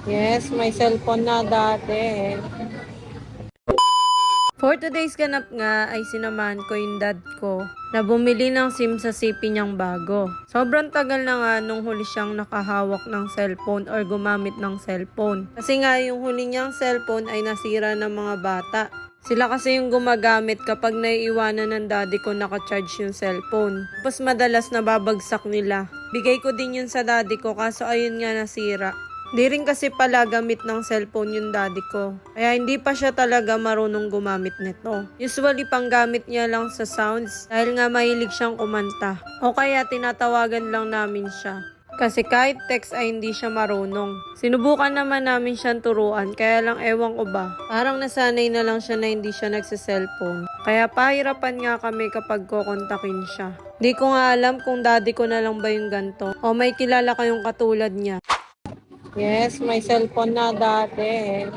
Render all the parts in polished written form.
Yes, may cellphone na dati. For today's ganap nga ay sinamahan ko yung dad ko na bumili ng SIM sa CP niyang bago. Sobrang tagal na nga nung huli siyang nakahawak ng cellphone or gumamit ng cellphone. Kasi nga yung huli niyang cellphone ay nasira ng mga bata. Sila kasi yung gumagamit kapag naiiwanan ng daddy ko nakacharge yung cellphone. Tapos madalas nababagsak nila. Bigay ko din yun sa daddy ko kaso ayun nga nasira. Di rin kasi pala gamit ng cellphone yung daddy ko. Kaya hindi pa siya talaga marunong gumamit nito. Usually panggamit niya lang sa sounds dahil nga mahilig siyang kumanta. O kaya tinatawagan lang namin siya. Kasi kahit text ay hindi siya marunong. Sinubukan naman namin siyang turuan kaya lang ewan ko ba. Parang nasanay na lang siya na hindi siya nagsa-cellphone. Kaya pahirapan nga kami kapag kukontakin siya. Di ko nga alam kung daddy ko na lang ba yung ganto o may kilala kayong katulad niya. Yes, may cellphone na dati.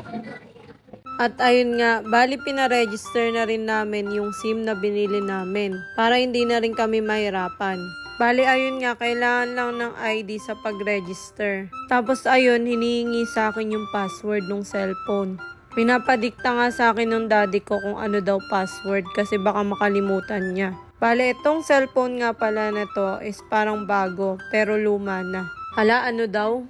At ayun nga, bali pinaregister na rin namin yung SIM na binili namin para hindi na rin kami mahirapan. Bali ayun nga, kailangan lang ng ID sa pag-register. Tapos ayun, hinihingi sa akin yung password ng cellphone. Pinapadikta nga sa akin ng daddy ko kung ano daw password kasi baka makalimutan niya. Bali itong cellphone nga pala na to is parang bago pero luma na. Hala, ano daw?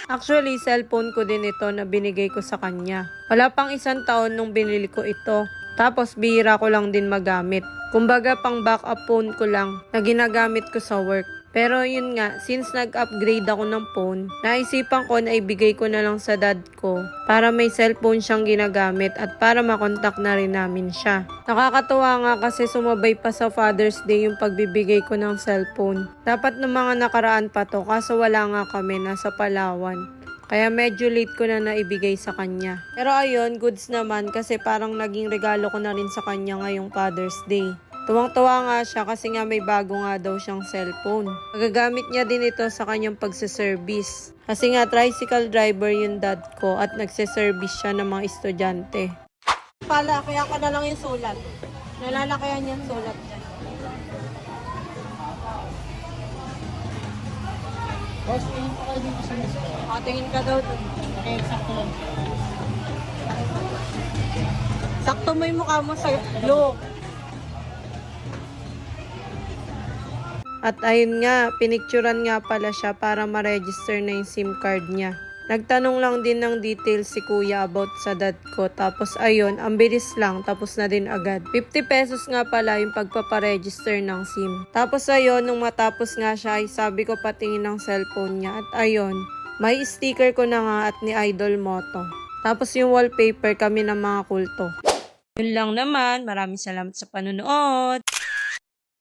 Actually, cellphone ko din ito na binigay ko sa kanya. Wala pang 1 taon nung binili ko ito. Tapos bihira ko lang din magamit. Kumbaga pang backup phone ko lang na ginagamit ko sa work. Pero yun nga, since nag-upgrade ako ng phone, naisipan ko na ibigay ko na lang sa dad ko para may cellphone siyang ginagamit at para makontak na rin namin siya. Nakakatuwa nga kasi sumabay pa sa Father's Day yung pagbibigay ko ng cellphone. Dapat ng mga nakaraan pa to kaso wala nga kami, nasa Palawan. Kaya medyo late ko na naibigay sa kanya. Pero ayun, goods naman kasi parang naging regalo ko na rin sa kanya ngayong Father's Day. Tuwang-tuwa nga siya kasi nga may bago nga daw siyang cellphone. Magagamit niya din ito sa kanyang pagsiservice. Kasi nga tricycle driver yung dad ko at nagsiservice siya ng mga estudyante. Pala, kaya ka na lang yung sulat. Nalalakayan yung sulat dyan. Boss, tingin pa kayo dito sa miss ko. Tingin ka daw doon. Okay, sakto lang. Sakto mo yung mukha mo sa look. At ayun nga, pinicturan nga pala siya para ma-register na yung SIM card niya. Nagtanong lang din ng details si kuya about sa dad ko. Tapos ayun, ang bilis lang, tapos na din agad. 50 pesos nga pala yung pagpaparegister ng SIM. Tapos ayun, nung matapos nga siya, ay sabi ko patingin ng cellphone niya. At ayun, may sticker ko na nga at ni Idol Moto. Tapos yung wallpaper kami ng mga kulto. Yun lang naman, maraming salamat sa panonood.